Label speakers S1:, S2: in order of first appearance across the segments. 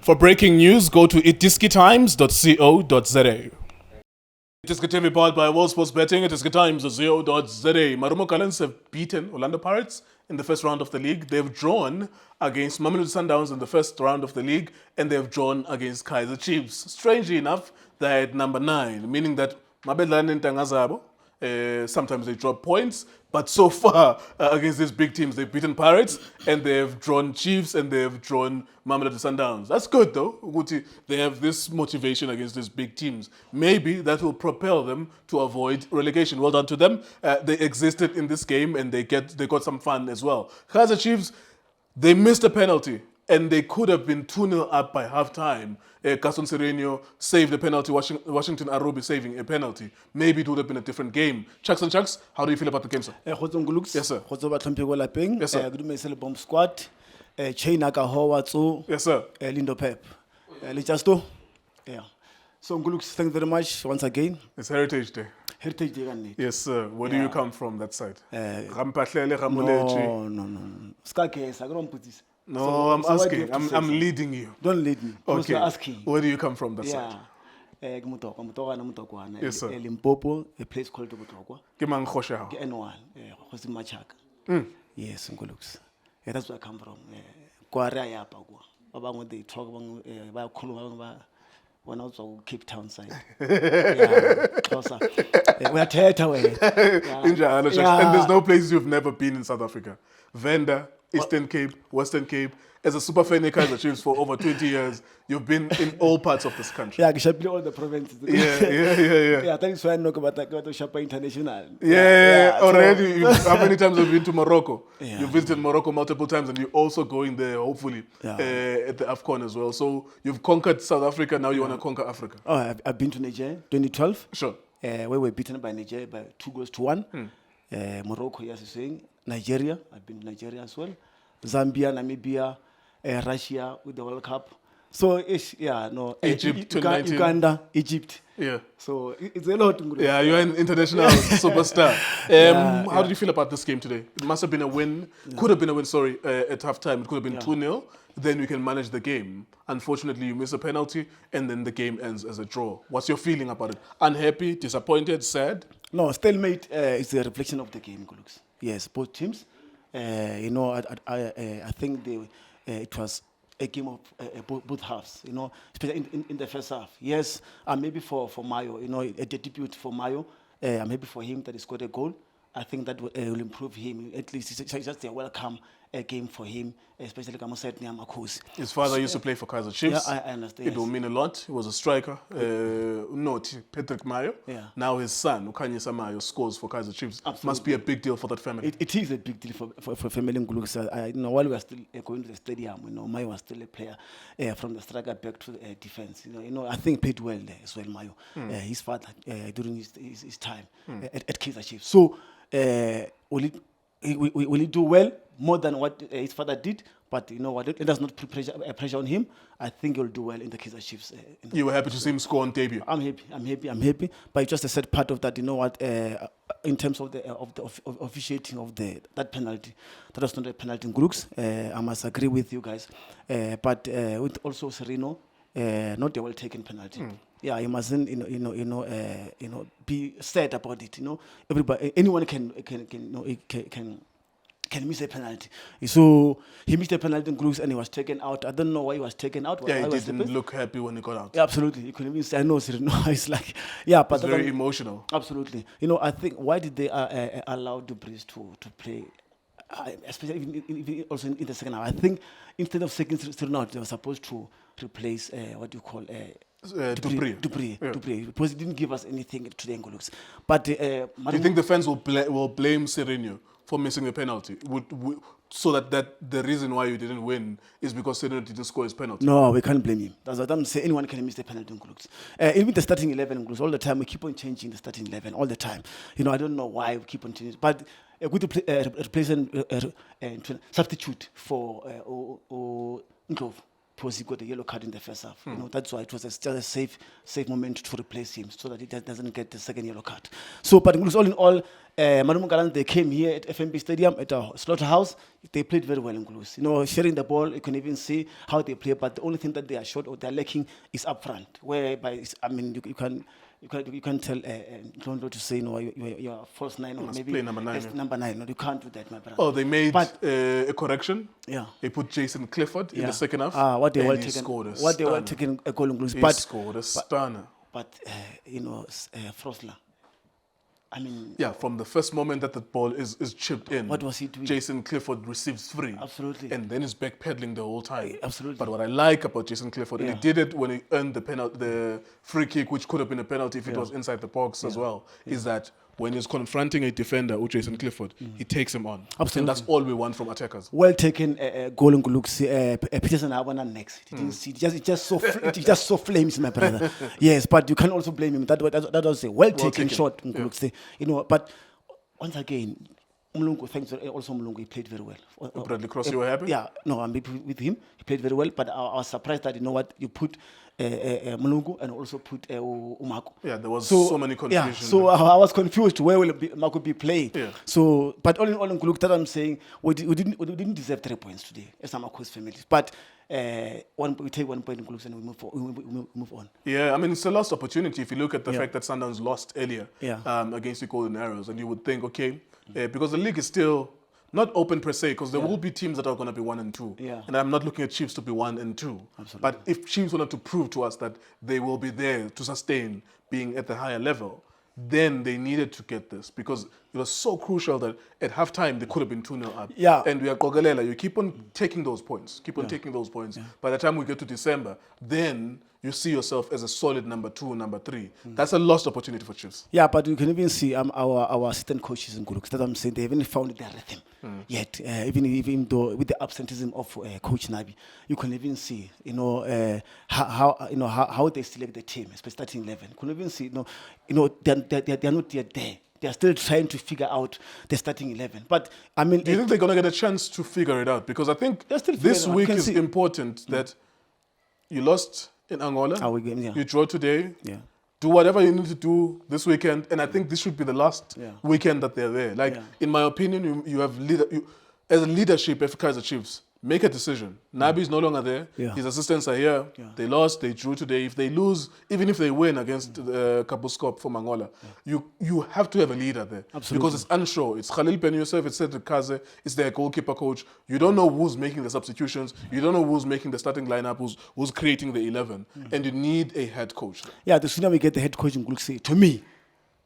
S1: For breaking news, go to iDiskiTimes.co.za. iDiskiTV powered by World Sports Betting. iDiskiTimes.co.za. Marumo Gallants have beaten Orlando Pirates in the first round of the league. They've drawn against Mamelodi Sundowns in the first round of the league, and they've drawn against Kaizer Chiefs. Strangely enough, they're at number 9, meaning that Mabedlane and Tangazabo, sometimes they drop points, but so far against these big teams, they've beaten Pirates and they've drawn Chiefs and they've drawn Mamelodi Sundowns. That's good though. Uguti, they have this motivation against these big teams. Maybe that will propel them to avoid relegation. Well done to them. They existed in this game and they got some fun as well. Kaizer Chiefs, they missed a penalty and they could have been 2-0 up by half-time. Gaston Sereno saved a penalty, Washington Arubi saving a penalty. Maybe it would have been a different game. Chucks and Chucks, how do you feel about the game, sir? Yes, sir. Yes, sir.
S2: Bomb squad. Chainaka Howatsu.
S1: Yes, sir.
S2: Lindo Pep. Lichasto. Yeah. So Ngulux, thank you very much once again.
S1: It's Heritage Day.
S2: Heritage Day.
S1: Yes, sir. Where do you come from, that side?
S2: No. Skakes, I don't put this.
S1: No, I'm asking. I'm leading you.
S2: Don't lead me.
S1: Okay.
S2: You're asking.
S1: Where do you come from, that side?
S2: Yeah.
S1: Yes, sir.
S2: Limpopo, a place called Mutokwa.
S1: Kimang Khoshao.
S2: N1, Machaka. Yes, Ngulux. Yeah, that's where I come from. Kwara Yapagua. About they talk about Kuluma. When I was on Cape Town side. Yeah, closer. We are away.
S1: And there's no place you've never been in South Africa. Venda, Eastern Cape, Western Cape. As a super fan of Kaizer Chiefs for over 20 years, you've been in all parts of this country.
S2: Yeah, I should all the provinces.
S1: Yeah.
S2: Yeah, that is why I know about the Shapa International.
S1: Yeah. Already, how many times have you been to Morocco?
S2: Yeah.
S1: You visited Morocco multiple times, and you're also going there, hopefully, at the AFCON as well. So you've conquered South Africa, now you want to conquer Africa.
S2: Oh, I've been to Niger, 2012.
S1: Sure.
S2: Where we were beaten by Niger by 2-1. Morocco, yes, you're saying. Nigeria, I've been to Nigeria as well. Zambia, Namibia, Russia with the World Cup. So,
S1: Egypt,
S2: Uganda, Egypt.
S1: Yeah.
S2: So, it's a lot.
S1: Yeah, you're an international superstar. How did you feel about this game today? It must have been a win. Could have been a win, at halftime. It could have been 2-0. Then you can manage the game. Unfortunately, you miss a penalty, and then the game ends as a draw. What's your feeling about it? Unhappy, disappointed, sad?
S2: No, stalemate is a reflection of the game, Gulux. Yes, both teams. I think it was a game of both halves, especially in the first half. Yes, maybe for Mayo, a debut for Mayo, maybe for him that he scored a goal. I think that will improve him. At least it's just a welcome game for him, especially Kamuset Nyamakosi.
S1: His father used to play for Kaizer Chiefs.
S2: Yeah, I understand.
S1: It will mean a lot. He was a striker. Patrick Mayo.
S2: Yeah.
S1: Now his son, Khanyisa Mayo, scores for Kaizer Chiefs.
S2: Absolutely.
S1: Must be a big deal for that family.
S2: It is a big deal for family in Gulux. While we were still going to the stadium, Mayo was still a player from the striker back to the defense. I think paid well there as well, Mayo. His father during his time at Kaizer Chiefs. So will he do well more than what his father did? But it does not put pressure on him. I think he'll do well in the Kaizer Chiefs.
S1: You were happy to see him score on debut.
S2: I'm happy. But it's just a sad part of that. In terms of the officiating of that penalty, that was not a penalty in Groups. I must agree with you guys. But with also Sereno, not a well taken penalty. Yeah, you mustn't, be sad about it. Everybody, anyone can miss a penalty. So he missed a penalty in Groups and he was taken out. I don't know why he was taken out.
S1: Yeah, he didn't look happy when he got out.
S2: Yeah, absolutely. He couldn't even say, I know, it's like, yeah. But
S1: it's very emotional.
S2: Absolutely. I think, why did they allow Dubris to play, especially even also in the second half? I think instead of second out, they were supposed to replace what you call Dupree, because he didn't give us anything today in Gulux. But do
S1: you think the fans will blame Sereno for missing the penalty? So that the reason why you didn't win is because Sereno didn't score his penalty?
S2: No, we can't blame him. That's what I'm saying. Anyone can miss the penalty in Gulux. Even the starting 11 in Gulux, all the time we keep on changing the starting 11 all the time. I don't know why we keep on changing. But a good replacement substitute for Ndlovu. Because he got a yellow card in the first half. That's why it was just a safe moment to replace him so that he doesn't get the second yellow card. So, but all in all, Marumo Gallants, they came here at FNB Stadium, at a slaughterhouse. They played very well in Gulus. You know, sharing the ball, you can even see how they play, but the only thing that they are short or they're lacking is up front, whereby, you can tell, don't know to say, you're a false nine, or
S1: must
S2: maybe
S1: play number 9,
S2: as
S1: yeah.
S2: number 9. No, you can't do that, my brother.
S1: Oh, they made
S2: But-
S1: a correction.
S2: Yeah.
S1: They put Jason Clifford in
S2: Yeah.
S1: the second half.
S2: What they
S1: and
S2: were
S1: he
S2: taking,
S1: scored a
S2: what they were
S1: stunner.
S2: taking a goal in Gulus.
S1: He scored a stunner.
S2: But Frosler, I mean,
S1: Yeah, from the first moment that the ball is chipped in,
S2: What was he doing?
S1: Jason Clifford receives 3.
S2: Absolutely.
S1: And then he's backpedaling the whole time.
S2: Absolutely.
S1: But what I like about Jason Clifford, and
S2: Yeah.
S1: he did it when he earned the free kick, which could have been a penalty if it was inside the box as well, is that when he's confronting a defender, Jason Clifford, he takes him on.
S2: Absolutely.
S1: And that's all we want from attackers.
S2: well taken goal in Gulux. Peterson I want next. He didn't see. It just so flames, my brother. Yes, but you can also blame him. That was a well taken shot in Gulux. You know, but once again, Mlungu, thanks also Mlungu, he played very well.
S1: Bradley Cross, you were happy?
S2: Yeah, no, I'm happy with him. He played very well, but I was surprised that, you know what, you put Mlungu and also put Umako.
S1: Yeah, there was so many confusion.
S2: Yeah, so I was confused where will Mako be playing.
S1: Yeah.
S2: So, but all in all, in Guluk, that I'm saying, we didn't deserve 3 points today as Amako's families. But we take 1 point in Guluk and we move on.
S1: Yeah, I mean, it's a lost opportunity if you look at the fact that Sundowns lost earlier
S2: Yeah.
S1: Against the Golden Arrows. And you would think, okay, because the league is still not open per se, because there will be teams that are going to be 1 and 2.
S2: Yeah.
S1: And I'm not looking at Chiefs to be 1 and 2.
S2: Absolutely.
S1: But if Chiefs wanted to prove to us that they will be there to sustain being at the higher level, then they needed to get this, because it was so crucial that at halftime they could have been 2-0 up.
S2: Yeah.
S1: And we are Kogelela, you keep on taking those points, taking those points. By the time we get to December, then you see yourself as a solid number 2, number 3. That's a lost opportunity for Chiefs.
S2: Yeah, but you can even see our assistant coaches in Guluk. That I'm saying, they haven't found their rhythm yet. Even though with the absenteeism of Coach Nabi, you can even see, how they select the team, especially starting 11. You can even see, they're not yet there. They're still trying to figure out the starting 11. But I mean,
S1: Do you think they're going to get a chance to figure it out? Because I think
S2: They're still
S1: this
S2: figuring it out.
S1: week
S2: You can
S1: is
S2: see-
S1: important that you lost in Angola,
S2: Our game, yeah.
S1: you draw today,
S2: Yeah.
S1: do whatever you need to do this weekend, and I think this should be the last
S2: Yeah.
S1: weekend that they're there. Like,
S2: Yeah.
S1: in my opinion, you have as a leadership, if Kaizer Chiefs, make a decision. Nabi is no longer there.
S2: Yeah.
S1: His assistants are here.
S2: Yeah.
S1: They lost, they drew today. If they lose, even if they win against Kabuskop from Angola, you have to have a leader there.
S2: Absolutely.
S1: Because it's unsure. It's Khalil Ben Youssef, it's Cedric Kaze, it's their goalkeeper coach. You don't know who's making the substitutions. You don't know who's making the starting lineup, who's creating the 11. And you need a head coach there.
S2: Yeah, the sooner we get the head coach in Guluk, to me,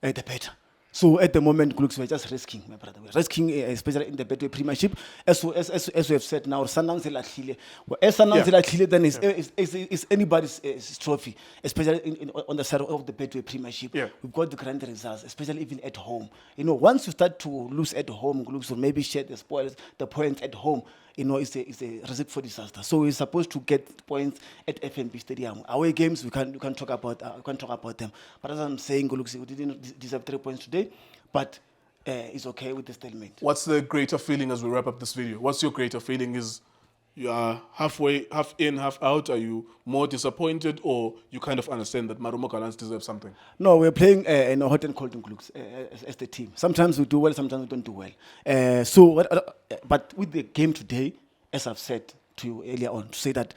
S2: the better. So at the moment, Guluk, we're just risking, my brother. We're risking, especially in the Betway Premiership. As we have said now, Sundowns Elatlile. As Sundowns Elatlile, then it's anybody's trophy, especially on the side of the Betway Premiership.
S1: Yeah.
S2: We've got the grand results, especially even at home. Once you start to lose at home, Guluk, or maybe share the spoils, the points at home, it's a recipe for disaster. So we're supposed to get points at FNB Stadium. Away games, we can talk about them. But as I'm saying, we didn't deserve 3 points today, but it's okay with the stalemate.
S1: What's the greater feeling as we wrap up this video? What's your greater feeling? Is you are half in, half out? Are you more disappointed, or you kind of understand that Marumo Gallants deserve something?
S2: No, we're playing hot and cold in Guluk as the team. Sometimes we do well, sometimes we don't do well. But with the game today, as I've said to you earlier on, to say that,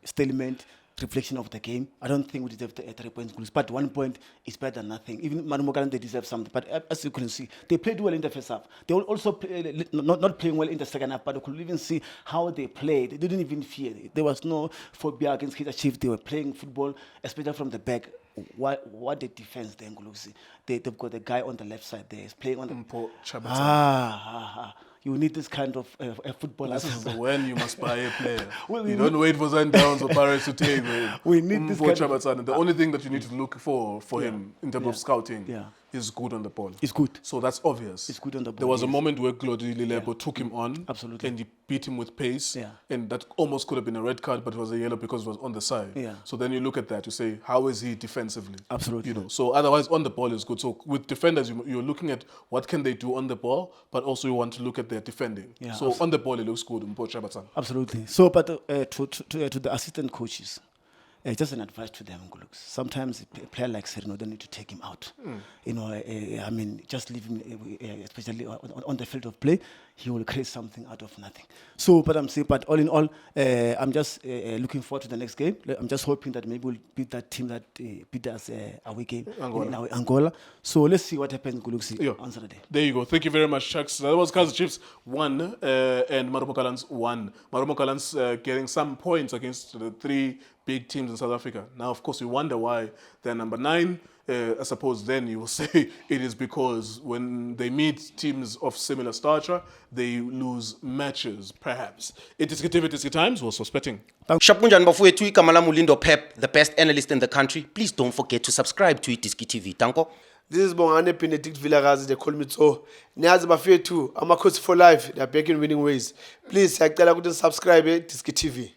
S2: stalemate, reflection of the game, I don't think we deserve 3 points. But 1 point is better than nothing. Even Marumo Gallants, they deserve something. But as you can see, they played well in the first half. They will also play, not playing well in the second half, but you could even see how they played. They didn't even fear. There was no phobia against Kaizer Chiefs. They were playing football, especially from the back. What the defense there, Ngulusi. They've got the guy on the left side there. He's playing on the...
S1: Mpo Chabatsan.
S2: You need this kind of footballer.
S1: This is when you must buy a player.
S2: Well,
S1: you don't wait for Sundowns or Pirates to take him.
S2: We need this kind of-
S1: Chabatsan. The only thing that you need to look for him in terms of scouting
S2: Yeah.
S1: is good on the ball.
S2: It's good.
S1: So that's obvious.
S2: It's good on the ball,
S1: There was a
S2: yes.
S1: moment where Glody Lilebo took him on.
S2: Absolutely.
S1: And he beat him with pace.
S2: Yeah.
S1: And that almost could have been a red card, but it was a yellow because it was on the side.
S2: Yeah.
S1: So then you look at that, you say, how is he defensively?
S2: Absolutely.
S1: So otherwise on the ball is good. So with defenders, you're looking at what can they do on the ball, but also you want to look at their defending.
S2: Yeah,
S1: so on the ball, it looks good. Mpo Chabatsan.
S2: Absolutely. So, but to the assistant coaches, just an advice to them, Gulux. Sometimes a player like Serino, don't need to take him out. You know, I mean, just leave him, especially on the field of play, he will create something out of nothing. So, but I'm saying, but all in all, I'm just looking forward to the next game. I'm just hoping that maybe we'll beat that team that beat us away game in Angola. So let's see what happens, Gulux, on Saturday.
S1: There you go. Thank you very much, Chucks. That was Kaizer Chiefs 1 and Marumo Gallants 1. Marumo Gallants getting some points against the 3 big teams in South Africa. Now, of course, you wonder why they're number 9. I suppose then you will say it is because when they meet teams of similar stature, they lose matches, perhaps. iDiskiTV, iDiski Times, was suspecting.
S3: Shapunjan bafowethu igama lami uLindo Pep, the best analyst in the country. Please don't forget to subscribe to iDiskiTV. Danko.
S4: This is Bongane Benedict Villagazi, they call me so. Niazi bafethu, I'm a coach for life. They are back in winning ways. Please, I tell you to subscribe to iDiskiTV.